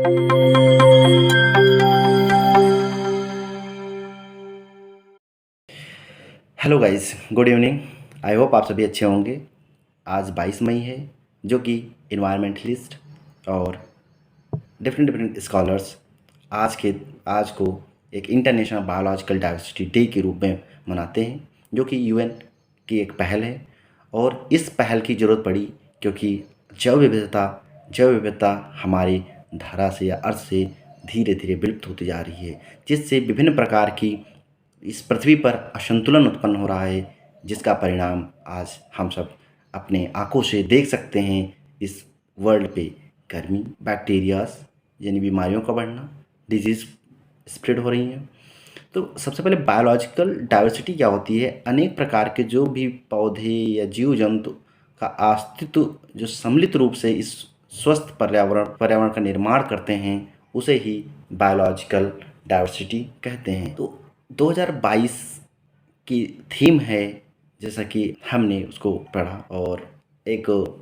Hello guys, good evening. I hope आप सभी अच्छे होंगे। आज 22 मई है, जो कि इन्वायरमेंटलिस्ट और डिफरेंट डिफरेंट स्कॉलर्स आज के आज को एक इंटरनेशनल बायोलॉजिकल डाइवर्सिटी डे के रूप में मनाते हैं, जो कि यूएन की एक पहल है। और इस पहल की ज़रूरत पड़ी क्योंकि जैव विविधता हमारी धरा से या अर्थ से धीरे धीरे विलुप्त होती जा रही है, जिससे विभिन्न प्रकार की इस पृथ्वी पर असंतुलन उत्पन्न हो रहा है, जिसका परिणाम आज हम सब अपने आंखों से देख सकते हैं। इस वर्ल्ड पे गर्मी, बैक्टीरियाज यानी बीमारियों का बढ़ना, डिजीज़ स्प्रेड हो रही हैं। तो सबसे पहले बायोलॉजिकल डाइवर्सिटी क्या होती है? अनेक प्रकार के जो भी पौधे या जीव जंतु का अस्तित्व जो सम्मिलित रूप से इस स्वस्थ पर्यावरण का निर्माण करते हैं, उसे ही बायोलॉजिकल डाइवर्सिटी कहते हैं। तो 2022 की थीम है, जैसा कि हमने उसको पढ़ा और एक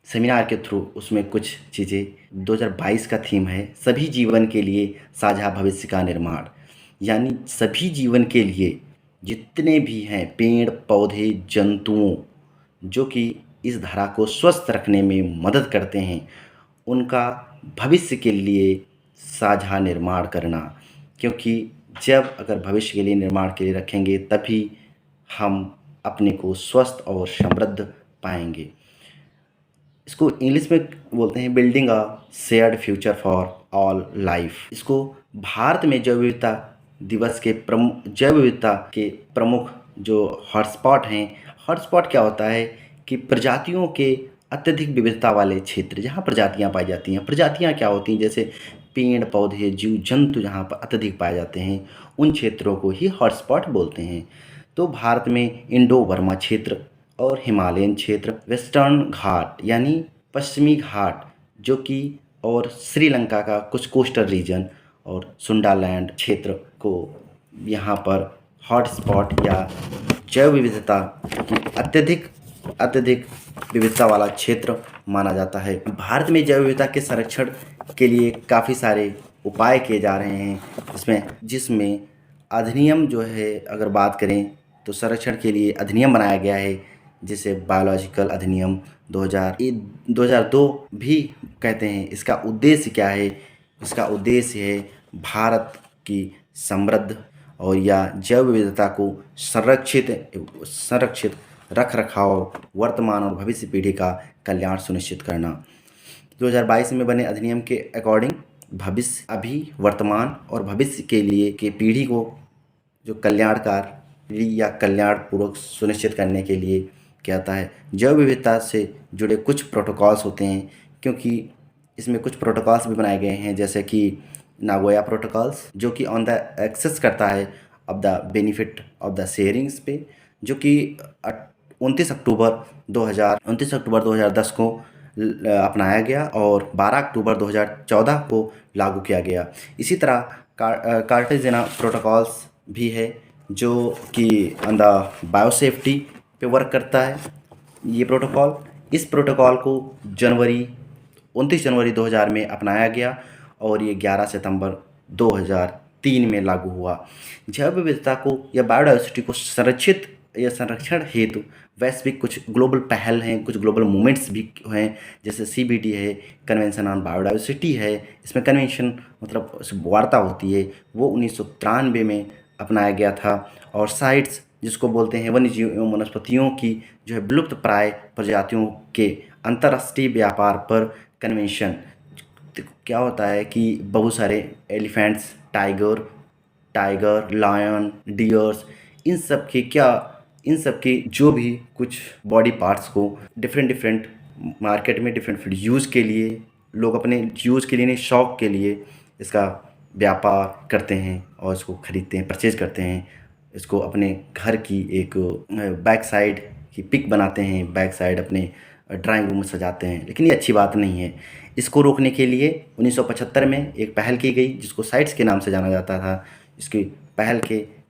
सेमिनार के थ्रू उसमें कुछ चीज़ें 2022 का थीम है सभी जीवन के लिए साझा भविष्य का निर्माण। यानी सभी जीवन के लिए जितने भी हैं पेड़ पौधे जंतुओं जो कि इस धरा को स्वस्थ रखने में मदद करते हैं, उनका भविष्य के लिए साझा निर्माण करना। क्योंकि जब अगर भविष्य के लिए निर्माण के लिए रखेंगे, तभी हम अपने को स्वस्थ और समृद्ध पाएंगे। इसको इंग्लिश में बोलते हैं building a shared future for all life. इसको भारत में जैव विविधता के प्रमुख जो हॉटस्पॉट हैं। हॉटस्पॉट क्या होता है कि प्रजातियों के अत्यधिक विविधता वाले क्षेत्र जहाँ प्रजातियाँ पाई जाती हैं। प्रजातियाँ क्या होती हैं? जैसे पेड़ पौधे जीव जंतु जहाँ पर अत्यधिक पाए जाते हैं, उन क्षेत्रों को ही हॉटस्पॉट बोलते हैं। तो भारत में इंडो बर्मा क्षेत्र और हिमालयन क्षेत्र, वेस्टर्न घाट यानी पश्चिमी घाट जो कि, और श्रीलंका का कुछ कोस्टल रीजन और सुंडालैंड क्षेत्र को यहाँ पर हॉटस्पॉट या जैव विविधता की अत्यधिक विविधता वाला क्षेत्र माना जाता है। भारत में जैव विविधता के संरक्षण के लिए काफ़ी सारे उपाय किए जा रहे हैं, जिसमें अधिनियम जो है, अगर बात करें तो संरक्षण के लिए अधिनियम बनाया गया है, जिसे बायोलॉजिकल अधिनियम 2002 भी कहते हैं। इसका उद्देश्य क्या है? इसका उद्देश्य है भारत की समृद्ध और या जैव विविधता को संरक्षित रख रखाव, वर्तमान और भविष्य पीढ़ी का कल्याण सुनिश्चित करना। 2022 में बने अधिनियम के अकॉर्डिंग भविष्य, अभी, वर्तमान और भविष्य के लिए के पीढ़ी को जो कल्याणकारी या कल्याणपूर्वक सुनिश्चित करने के लिए क्या होता है, जैव विविधता से जुड़े कुछ प्रोटोकॉल्स होते हैं। क्योंकि इसमें कुछ प्रोटोकॉल्स भी बनाए गए हैं, जैसे कि नागोया प्रोटोकॉल्स, जो कि ऑन द एक्सेस करता है of the benefit of the sharings पे, जो कि 29 अक्टूबर 2010 को अपनाया गया और 12 अक्टूबर 2014 को लागू किया गया। इसी तरह कार्टेजेना प्रोटोकॉल्स भी है, जो कि ऑन द बायोसेफ्टी पे वर्क करता है। ये प्रोटोकॉल, इस प्रोटोकॉल को 29 जनवरी 2000 में अपनाया गया और ये 11 सितंबर 2003 में लागू हुआ। जैव विविधता को या बायोडाइवर्सिटी को संरक्षित या संरक्षण हेतु वैश्विक कुछ ग्लोबल पहल हैं, कुछ ग्लोबल मूवमेंट्स भी हैं, जैसे CBD है, कन्वेंशन ऑन बायोडाइवर्सिटी है। इसमें कन्वेंशन मतलब वार्ता होती है, वो 1993 में अपनाया गया था। और साइट्स, जिसको बोलते हैं वन्य जीव एवं वनस्पतियों की जो है विलुप्त प्राय प्रजातियों के अंतर्राष्ट्रीय व्यापार पर कन्वेंशन। क्या होता है कि बहुत सारे एलिफेंट्स, टाइगर, लायन, डियर्स, इन सब के जो भी कुछ बॉडी पार्ट्स को डिफरेंट मार्केट में डिफरेंट यूज़ के लिए, लोग अपने यूज़ के लिए नहीं, शौक के लिए इसका व्यापार करते हैं और इसको खरीदते हैं, परचेज करते हैं। इसको अपने घर की एक बैक साइड की पिक बनाते हैं, बैक साइड अपने ड्राइंग रूम में सजाते हैं, लेकिन ये अच्छी बात नहीं है। इसको रोकने के लिए 1975 में एक पहल की गई, जिसको साइट्स के नाम से जाना जाता था। इसकी पहल के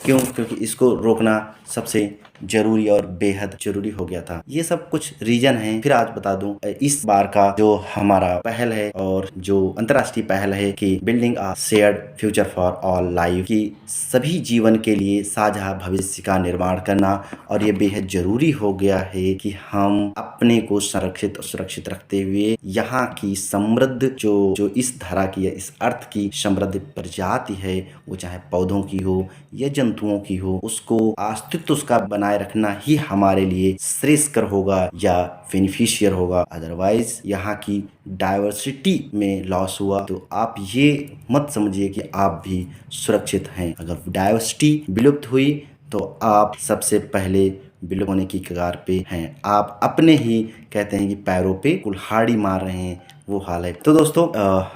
क्योंकि इसको रोकना सबसे जरूरी और बेहद जरूरी हो गया था। ये सब कुछ रीजन है। फिर आज बता दूं, इस बार का जो हमारा पहल है और जो अंतर्राष्ट्रीय पहल है कि building a shared future for all life, की सभी जीवन के लिए साझा भविष्य का निर्माण करना। और ये बेहद जरूरी हो गया है कि हम अपने को संरक्षित और सुरक्षित रखते हुए यहाँ की समृद्ध जो इस धरा की या इस अर्थ की समृद्ध प्रजाति है, वो चाहे पौधों की हो या जंतुओं की हो, उसको अस्तित्व उसका बनाए रखना ही हमारे लिए श्रेयस्कर होगा या बेनिफिशियर होगा। अदरवाइज यहाँ की डाइवर्सिटी में लॉस हुआ तो आप ये मत समझिए कि आप भी सुरक्षित हैं। अगर डाइवर्सिटी विलुप्त हुई तो आप सबसे पहले विलुप्त होने की कगार पे हैं। आप अपने ही कहते हैं कि पैरों पे कुल्हाड़ी मार रहे हैं, वो हाल है। तो दोस्तों,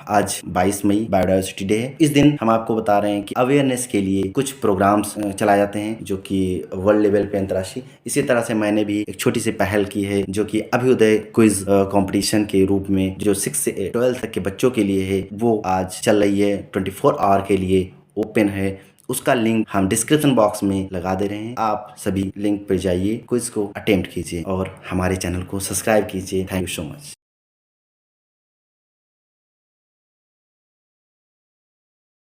आज 22 मई बायोडाइवर्सिटी डे है। इस दिन हम आपको बता रहे हैं कि अवेयरनेस के लिए कुछ प्रोग्राम्स चलाए जाते हैं जो कि वर्ल्ड लेवल पे अंतर्राष्ट्रीय। इसी तरह से मैंने भी एक छोटी सी पहल की है जो कि अभ्युदय क्विज कंपटीशन के रूप में जो 6 से 12 तक के बच्चों के लिए है, वो आज चल रही है। 24 आवर के लिए ओपन है। उसका लिंक हम डिस्क्रिप्शन बॉक्स में लगा दे रहे हैं। आप सभी लिंक पर जाइए, क्विज को अटेम्प्ट कीजिए और हमारे चैनल को सब्सक्राइब कीजिए। Thank you so much.